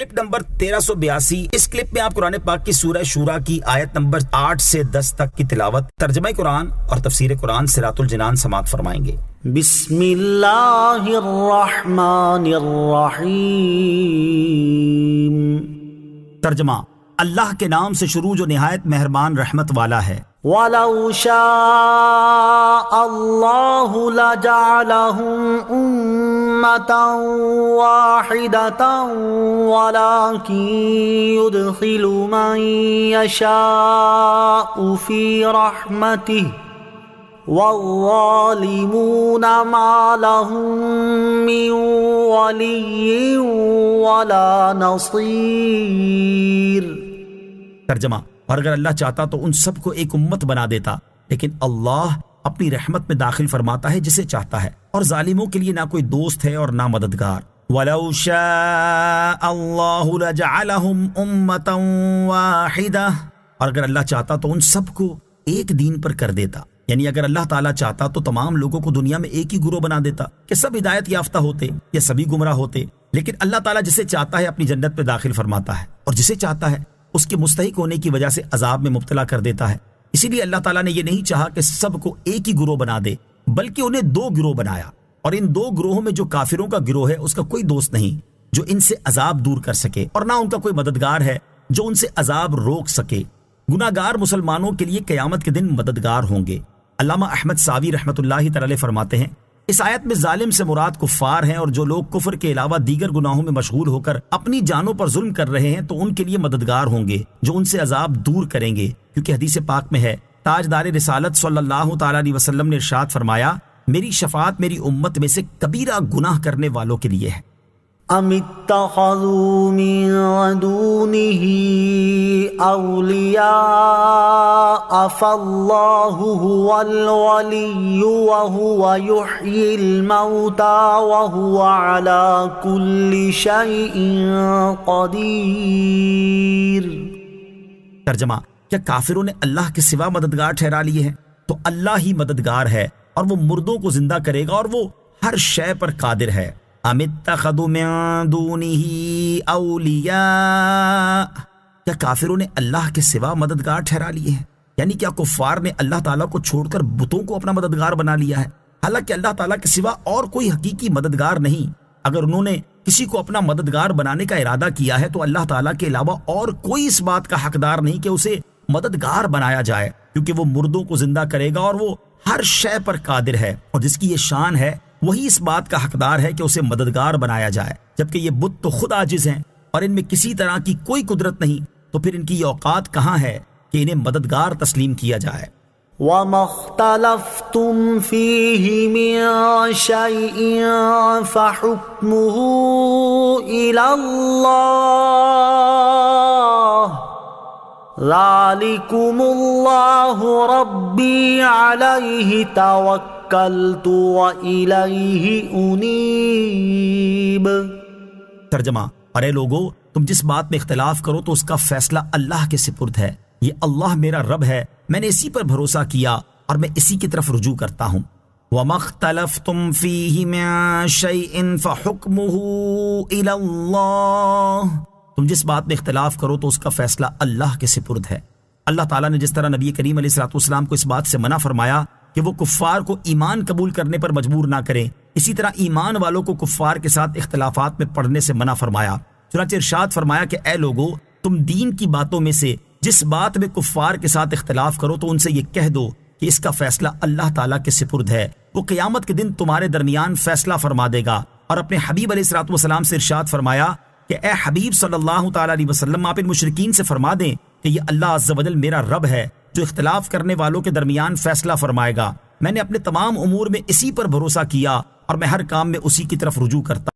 Clip number 1382۔ اس clip میں آپ قرآن پاک کی سورہ شورا کی آیت نمبر 8 سے 10 تک کی تلاوت، ترجمہ قرآن اور تفسیر قرآن صراط الجنان سماعت فرمائیں گے۔ بسم اللہ الرحمن الرحیم۔ ترجمہ: اللہ کے نام سے شروع جو نہایت مہربان رحمت والا ہے۔ وَلَوْ شَاءَ اللَّهُ لَجَعَلَهُمْ أُمَّةً وَاحِدَةً وَلَكِنْ يُدْخِلُ مَنْ يَشَاءُ فِي رَحْمَتِهِ وَالظَّالِمُونَ مَا لَهُم مِّن وَلِيٍّ وَلَا نَصِيرٍ۔ ترجمہ: اور اگر اللہ چاہتا تو ان سب کو ایک امت بنا دیتا، لیکن اللہ اپنی رحمت میں داخل فرماتا ہے جسے چاہتا ہے، اور ظالموں کے لیے نہ کوئی دوست ہے اور نہ مددگار۔ وَلَوْ شَاءَ اللَّهُ لَجَعَلَهُمْ أُمَّةً وَاحِدَةً، اور اگر اللہ چاہتا تو ان سب کو ایک دین پر کر دیتا، یعنی اگر اللہ تعالیٰ چاہتا تو تمام لوگوں کو دنیا میں ایک ہی گروہ بنا دیتا کہ سب ہدایت یافتہ ہوتے یا سبھی گمراہ ہوتے، لیکن اللہ تعالیٰ جسے چاہتا ہے اپنی جنت میں داخل فرماتا ہے، اور جسے چاہتا ہے اس کے مستحق ہونے کی وجہ سے عذاب میں مبتلا کر دیتا ہے۔ اسی لیے اللہ تعالیٰ نے یہ نہیں چاہا کہ سب کو ایک ہی گروہ بنا دے، بلکہ انہیں دو گروہ بنایا، اور ان دو گروہوں میں جو کافروں کا گروہ ہے اس کا کوئی دوست نہیں جو ان سے عذاب دور کر سکے، اور نہ ان کا کوئی مددگار ہے جو ان سے عذاب روک سکے۔ گناہگار مسلمانوں کے لیے قیامت کے دن مددگار ہوں گے۔ علامہ احمد ساوی رحمۃ اللہ تعالی فرماتے ہیں، اس آیت میں ظالم سے مراد کفار ہیں، اور جو لوگ کفر کے علاوہ دیگر گناہوں میں مشغول ہو کر اپنی جانوں پر ظلم کر رہے ہیں تو ان کے لیے مددگار ہوں گے جو ان سے عذاب دور کریں گے، کیونکہ حدیث پاک میں ہے، تاجدار رسالت صلی اللہ تعالی علیہ وسلم نے ارشاد فرمایا، میری شفاعت میری امت میں سے کبیرہ گناہ کرنے والوں کے لیے ہے۔ ام اتخذوا من دونه اولیاء فاللہ هو الولی وهو يحیی الموتى وهو على كل شیء قدیر۔ ترجمہ: کیا کافروں نے اللہ کے سوا مددگار ٹھہرا لیے ہیں؟ تو اللہ ہی مددگار ہے، اور وہ مردوں کو زندہ کرے گا، اور وہ ہر شے پر قادر ہے۔ ام اتخذوا من دونه اولیاء، کیا کافروں نے اللہ کے سوا مددگار ٹھہرا لیے ہیں؟ یعنی کیا کفار نے اللہ تعالیٰ کو چھوڑ کر بتوں کو اپنا مددگار بنا لیا ہے، حالانکہ اللہ تعالیٰ کے سوا اور کوئی حقیقی مددگار نہیں۔ اگر انہوں نے کسی کو اپنا مددگار بنانے کا ارادہ کیا ہے تو اللہ تعالیٰ کے علاوہ اور کوئی اس بات کا حقدار نہیں کہ اسے مددگار بنایا جائے، کیونکہ وہ مردوں کو زندہ کرے گا اور وہ ہر شے پر قادر ہے، اور جس کی یہ شان ہے وہی اس بات کا حقدار ہے کہ اسے مددگار بنایا جائے، جبکہ یہ بت تو خود عاجز ہیں اور ان میں کسی طرح کی کوئی قدرت نہیں، تو پھر ان کی یہ اوقات کہاں ہے کہ انہیں مددگار تسلیم کیا جائے۔ وَمَا اخْتَلَفْتُمْ فِيهِ مِن شَيْءٍ فَحُكْمُهُ إِلَى اللَّهِ ذَلِكُمُ اللَّهُ رَبِّي عَلَيْهِ تَوَكَّلْتُ وَإِلَيْهِ أُنِيبُ۔ ترجمہ: ارے لوگو، تم جس بات میں اختلاف کرو تو اس کا فیصلہ اللہ کے سپرد ہے، یہ اللہ میرا رب ہے، میں نے اسی پر بھروسہ کیا اور میں اسی کی طرف رجوع کرتا ہوں۔ وَمَا اخْتَلَفْتُمْ فِيهِ مِن شَيْءٍ فَحُكْمُهُ إِلَى اللَّهِ، تم جس بات میں اختلاف کرو تو اس کا فیصلہ اللہ کے سپرد ہے۔ اللہ تعالیٰ نے جس طرح نبی کریم علیہ الصلوۃ والسلام کو اس بات سے منع فرمایا کہ وہ کفار کو ایمان قبول کرنے پر مجبور نہ کریں، اسی طرح ایمان والوں کو کفار کے ساتھ اختلافات میں پڑھنے سے منع فرمایا۔ چنانچہ ارشاد فرمایا کہ اے لوگو، تم دین کی باتوں میں سے جس بات میں کفار کے ساتھ اختلاف کرو تو ان سے یہ کہہ دو کہ اس کا فیصلہ اللہ تعالیٰ کے سپرد ہے، وہ قیامت کے دن تمہارے درمیان فیصلہ فرما دے گا۔ اور اپنے حبیب علیہ الصلوۃ والسلام سے ارشاد فرمایا کہ اے حبیب صلی اللہ تعالیٰ علیہ وسلم، آپ ان مشرکین سے فرما دیں کہ یہ اللہ عز و جل میرا رب ہے جو اختلاف کرنے والوں کے درمیان فیصلہ فرمائے گا۔ میں نے اپنے تمام امور میں اسی پر بھروسہ کیا اور میں ہر کام میں اسی کی طرف رجوع کرتا